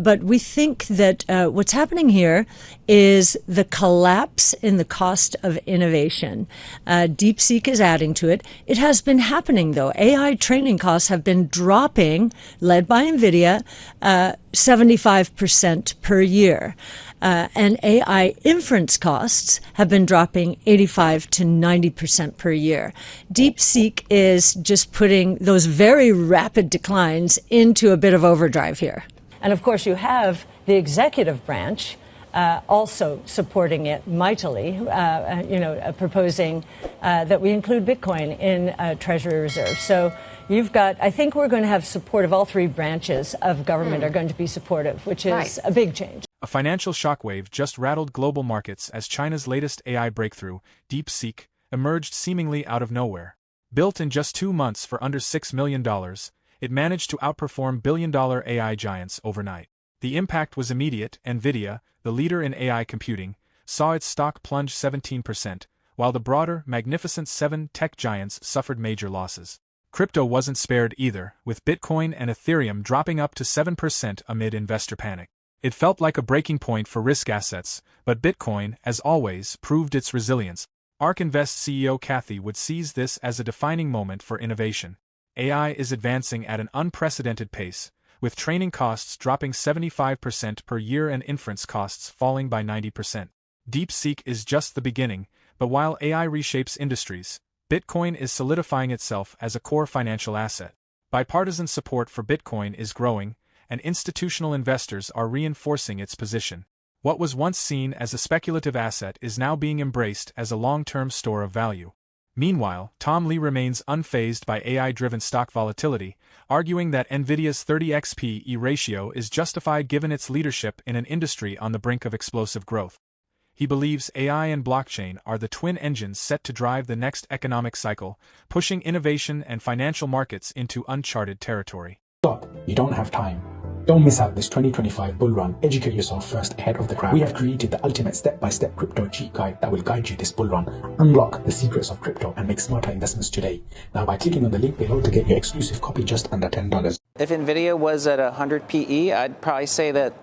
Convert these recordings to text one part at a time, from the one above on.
But we think that what's happening here is the collapse in the cost of innovation. DeepSeek is adding to it. It has been happening, though. AI training costs have been dropping, led by NVIDIA, 75% per year. And AI inference costs have been dropping 85 to 90% per year. DeepSeek is just putting those very rapid declines into a bit of overdrive here. And of course, you have the executive branch also supporting it mightily, proposing that we include Bitcoin in Treasury reserves. So you've got, I think we're going to have support of all three branches of government are going to be supportive, which is a big change. A financial shockwave just rattled global markets as China's latest AI breakthrough, DeepSeek, emerged seemingly out of nowhere. Built in just 2 months for under $6 million, it managed to outperform billion-dollar AI giants overnight. The impact was immediate. NVIDIA, the leader in AI computing, saw its stock plunge 17%, while the broader, Magnificent Seven tech giants suffered major losses. Crypto wasn't spared either, with Bitcoin and Ethereum dropping up to 7% amid investor panic. It felt like a breaking point for risk assets, but Bitcoin, as always, proved its resilience. ARK Invest CEO Cathie would seize this as a defining moment for innovation. AI is advancing at an unprecedented pace, with training costs dropping 75% per year and inference costs falling by 90%. DeepSeek is just the beginning, but while AI reshapes industries, Bitcoin is solidifying itself as a core financial asset. Bipartisan support for Bitcoin is growing, and institutional investors are reinforcing its position. What was once seen as a speculative asset is now being embraced as a long-term store of value. Meanwhile, Tom Lee remains unfazed by AI-driven stock volatility, arguing that NVIDIA's 30x PE ratio is justified given its leadership in an industry on the brink of explosive growth. He believes AI and blockchain are the twin engines set to drive the next economic cycle, pushing innovation and financial markets into uncharted territory. Stop. You don't have time. Don't miss out this 2025 bull run. Educate yourself first ahead of the crowd. We have created the ultimate step-by-step crypto cheat guide that will guide you this bull run. Unlock the secrets of crypto and make smarter investments today. Now by clicking on the link below to get your exclusive copy just under $10. If NVIDIA was at 100 PE, I'd probably say that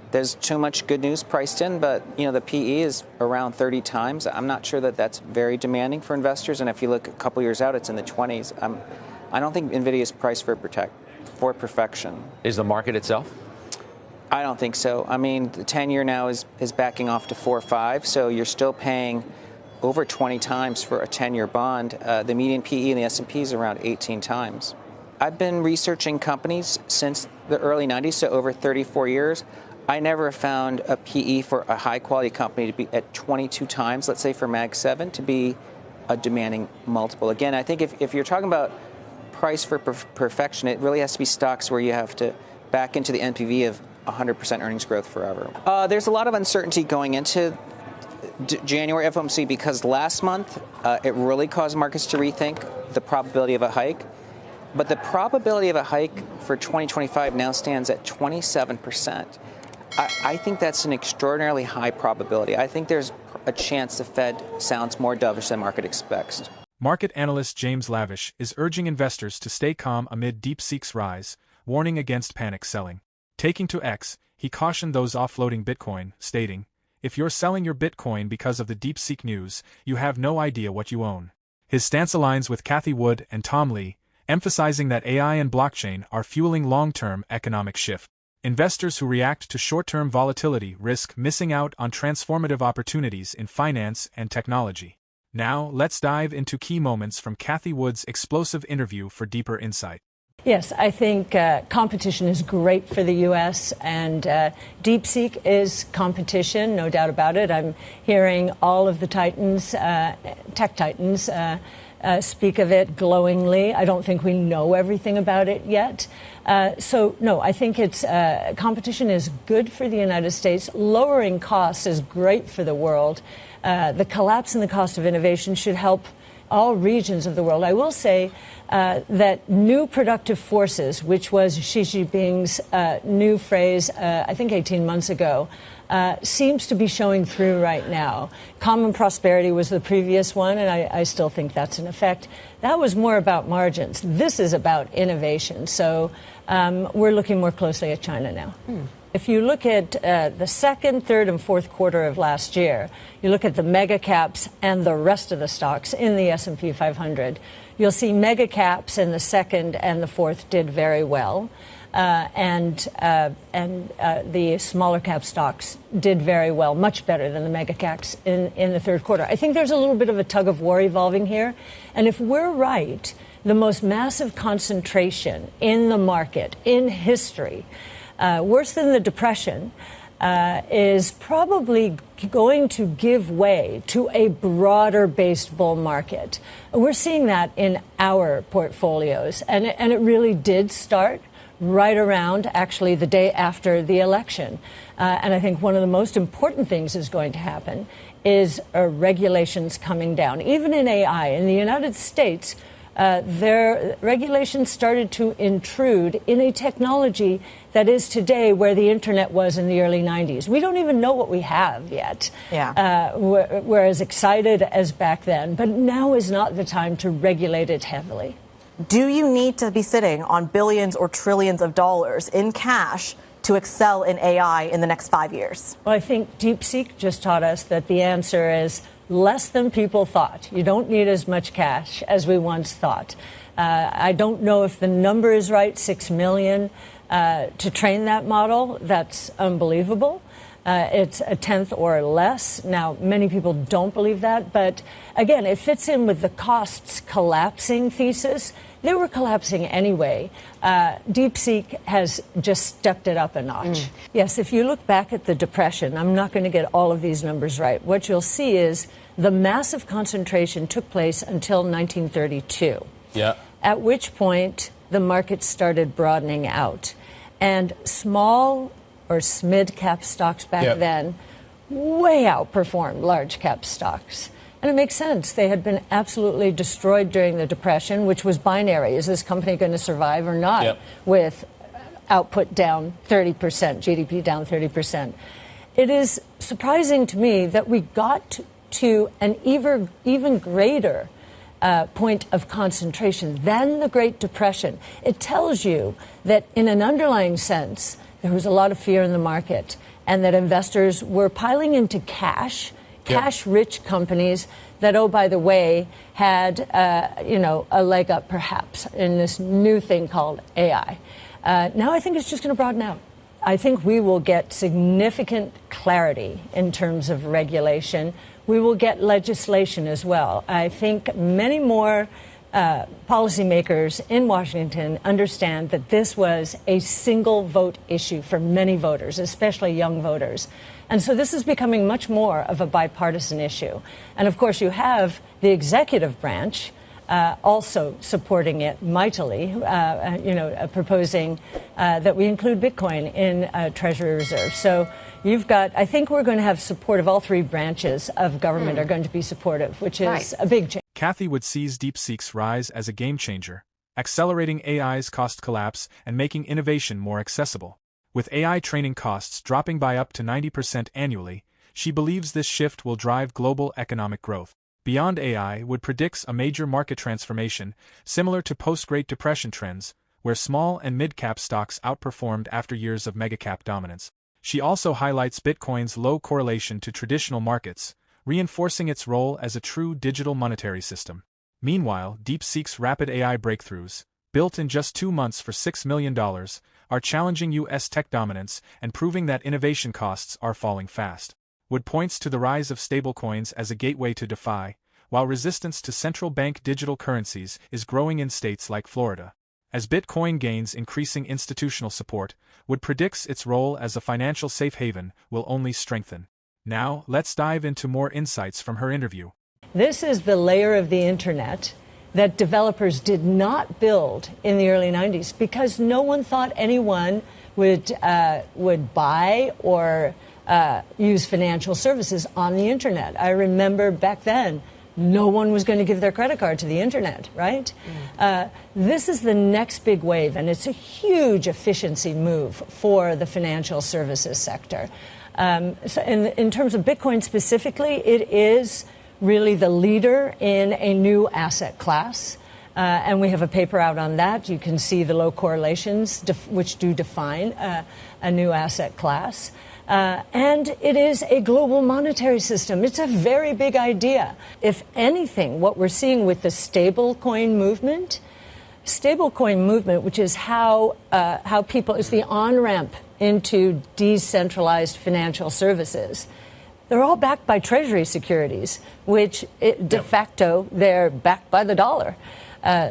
there's too much good news priced in, but the PE is around 30 times. I'm not sure that that's very demanding for investors, and if you look a couple years out, it's in the 20s. I don't think NVIDIA is priced for perfection. Is the market itself? I don't think so. I mean, the 10-year now is backing off to 4.5, so you're still paying over 20 times for a 10-year bond. The median PE in the S&P is around 18 times. I've been researching companies since the early 90s, so over 34 years. I never found a PE for a high-quality company to be at 22 times, let's say for Mag 7, to be a demanding multiple. Again, I think if you're talking about price for perfection, it really has to be stocks where you have to back into the NPV of 100% earnings growth forever. There's a lot of uncertainty going into January FOMC because last month it really caused markets to rethink the probability of a hike. But the probability of a hike for 2025 now stands at 27%. I think that's an extraordinarily high probability. I think there's a chance the Fed sounds more dovish than market expects. Market analyst James Lavish is urging investors to stay calm amid DeepSeek's rise, warning against panic selling. Taking to X, he cautioned those offloading Bitcoin, stating, "If you're selling your Bitcoin because of the DeepSeek news, you have no idea what you own." His stance aligns with Cathie Wood and Tom Lee, emphasizing that AI and blockchain are fueling long-term economic shift. Investors who react to short-term volatility risk missing out on transformative opportunities in finance and technology. Now, let's dive into key moments from Cathie Wood's explosive interview for deeper insight. Yes, I think competition is great for the U.S., and DeepSeek is competition, no doubt about it. I'm hearing all of the titans, tech titans, speak of it glowingly. I don't think we know everything about it yet. So, no, I think it's competition is good for the United States. Lowering costs is great for the world. The collapse in the cost of innovation should help all regions of the world. I will say that new productive forces, which was Xi Jinping's new phrase, I think 18 months ago, seems to be showing through right now. Common prosperity was the previous one, and I still think that's in effect. That was more about margins. This is about innovation. So we're looking more closely at China now. If you look at the second, third, and fourth quarter of last year, you look at the mega caps and the rest of the stocks in the S&P 500, you'll see mega caps in the second and the fourth did very well. And the smaller cap stocks did very well, much better than the mega caps in the third quarter. I think there's a little bit of a tug of war evolving here. And if we're right, the most massive concentration in the market in history, worse than the Depression, is probably going to give way to a broader-based bull market. We're seeing that in our portfolios, and it really did start right around, actually, the day after the election. And I think one of the most important things is going to happen is regulations coming down. Even in AI, in the United States, their regulations started to intrude in a technology that is today where the internet was in the early 90s. We don't even know what we have yet. Yeah. We're as excited as back then, but now is not the time to regulate it heavily. Do you need to be sitting on billions or trillions of dollars in cash to excel in AI in the next 5 years? Well, I think DeepSeek just taught us that the answer is less than people thought. You don't need as much cash as we once thought. I don't know if the number is right, 6 million to train that model. That's unbelievable. It's a tenth or less. Now, many people don't believe that. But again, it fits in with the costs collapsing thesis. They were collapsing anyway. DeepSeek has just stepped it up a notch. Yes, if you look back at the Depression, I'm not going to get all of these numbers right. What you'll see is the massive concentration took place until 1932. Yeah. At which point the market started broadening out. And small or mid-cap stocks back then way outperformed large-cap stocks. And it makes sense. They had been absolutely destroyed during the Depression, which was binary. Is this company going to survive or not? With output down 30%, GDP down 30%. It is surprising to me that we got to an even greater point of concentration than the Great Depression. It tells you that in an underlying sense, there was a lot of fear in the market and that investors were piling into cash-rich companies that, oh, by the way, had, a leg up perhaps in this new thing called AI. Now I think it's just going to broaden out. I think we will get significant clarity in terms of regulation. We will get legislation as well. I think many more policymakers in Washington understand that this was a single vote issue for many voters, especially young voters. And so this is becoming much more of a bipartisan issue. And of course, you have the executive branch also supporting it mightily, proposing that we include Bitcoin in Treasury reserve. So you've got, I think we're going to have support of all three branches of government are going to be supportive, which is a big change. Cathie would seize DeepSeek's rise as a game changer, accelerating AI's cost collapse and making innovation more accessible. With AI training costs dropping by up to 90% annually, she believes this shift will drive global economic growth. Beyond AI would predicts a major market transformation, similar to post-Great Depression trends, where small and mid-cap stocks outperformed after years of mega-cap dominance. She also highlights Bitcoin's low correlation to traditional markets, reinforcing its role as a true digital monetary system. Meanwhile, DeepSeek's rapid AI breakthroughs, built in just 2 months for $6 million, are challenging U.S. tech dominance and proving that innovation costs are falling fast. Wood points to the rise of stablecoins as a gateway to DeFi, while resistance to central bank digital currencies is growing in states like Florida. As Bitcoin gains increasing institutional support, Wood predicts its role as a financial safe haven will only strengthen. Now, let's dive into more insights from her interview. This is the layer of the internet that developers did not build in the early 90s because no one thought anyone would buy or use financial services on the internet. I remember back then, no one was going to give their credit card to the internet, right? This is the next big wave, and it's a huge efficiency move for the financial services sector. So in terms of Bitcoin specifically, it is really the leader in a new asset class. And we have a paper out on that. You can see the low correlations, which do define a new asset class. And it is a global monetary system. It's a very big idea. If anything, what we're seeing with the stablecoin movement, which is how people, it's the on-ramp into decentralized financial services. They're all backed by Treasury securities, which de facto they're backed by the dollar.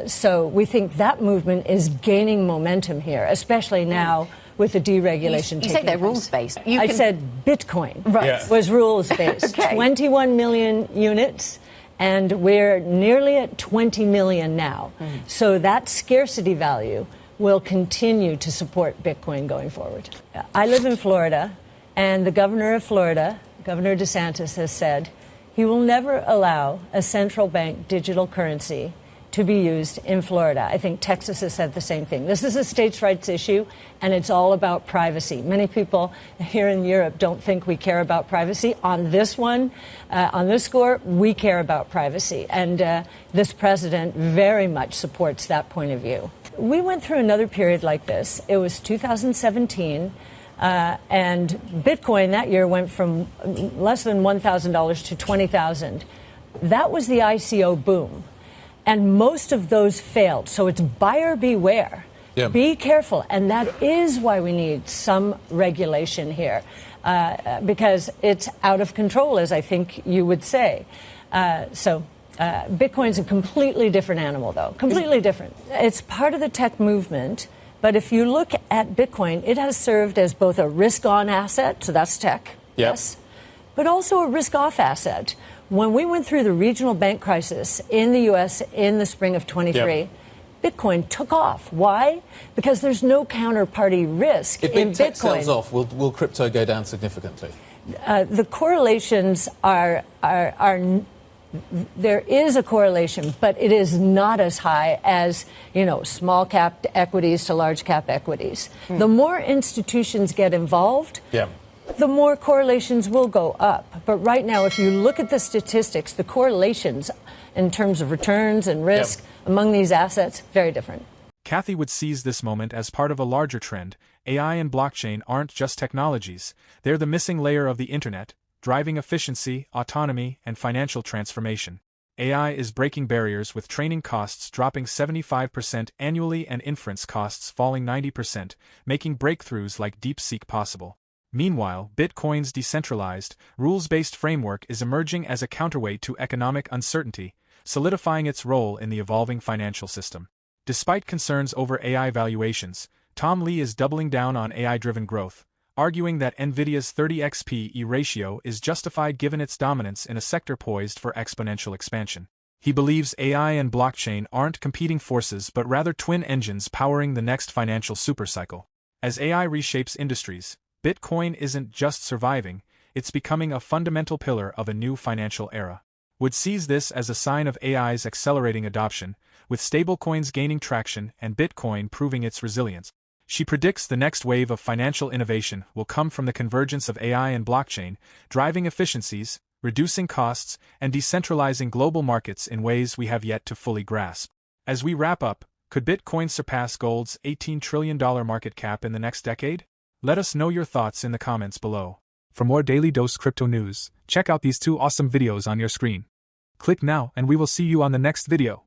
So we think that movement is gaining momentum here, especially now with the deregulation. You say they're rules-based. I said Bitcoin was rules-based. Okay. 21 million units, and we're nearly at 20 million now. So that scarcity value will continue to support Bitcoin going forward. I live in Florida, and the governor of Florida, Governor DeSantis, has said he will never allow a central bank digital currency to be used in Florida. I think Texas has said the same thing. This is a states' rights issue, and it's all about privacy. Many people here in Europe don't think we care about privacy. On this one, on this score, we care about privacy. And this president very much supports that point of view. We went through another period like this. It was 2017. And Bitcoin that year went from less than $1,000 to $20,000. That was the ICO boom. And most of those failed. So it's buyer beware. Be careful. And that is why we need some regulation here, because it's out of control, as I think you would say. Bitcoin's a completely different animal, though. Completely different. It's part of the tech movement. But if you look at Bitcoin, it has served as both a risk-on asset, so that's tech, yes, but also a risk-off asset. When we went through the regional bank crisis in the U.S. in the spring of 23, Bitcoin took off. Why? Because there's no counterparty risk in Bitcoin. If big tech sells off, will crypto go down significantly? The correlations are there is a correlation, but it is not as high as, small cap equities to large cap equities. The more institutions get involved, the more correlations will go up. But right now, if you look at the statistics, the correlations in terms of returns and risk among these assets, very different. Cathie would seize this moment as part of a larger trend. AI and blockchain aren't just technologies, they're the missing layer of the internet, driving efficiency, autonomy, and financial transformation. AI is breaking barriers with training costs dropping 75% annually and inference costs falling 90%, making breakthroughs like DeepSeek possible. Meanwhile, Bitcoin's decentralized, rules-based framework is emerging as a counterweight to economic uncertainty, solidifying its role in the evolving financial system. Despite concerns over AI valuations, Tom Lee is doubling down on AI-driven growth, arguing that NVIDIA's 30x PE ratio is justified given its dominance in a sector poised for exponential expansion. He believes AI and blockchain aren't competing forces but rather twin engines powering the next financial supercycle. As AI reshapes industries, Bitcoin isn't just surviving, it's becoming a fundamental pillar of a new financial era. Wood sees this as a sign of AI's accelerating adoption, with stablecoins gaining traction and Bitcoin proving its resilience. She predicts the next wave of financial innovation will come from the convergence of AI and blockchain, driving efficiencies, reducing costs, and decentralizing global markets in ways we have yet to fully grasp. As we wrap up, could Bitcoin surpass gold's $18 trillion market cap in the next decade? Let us know your thoughts in the comments below. For more Daily Dose Crypto news, check out these 2 awesome videos on your screen. Click now and we will see you on the next video.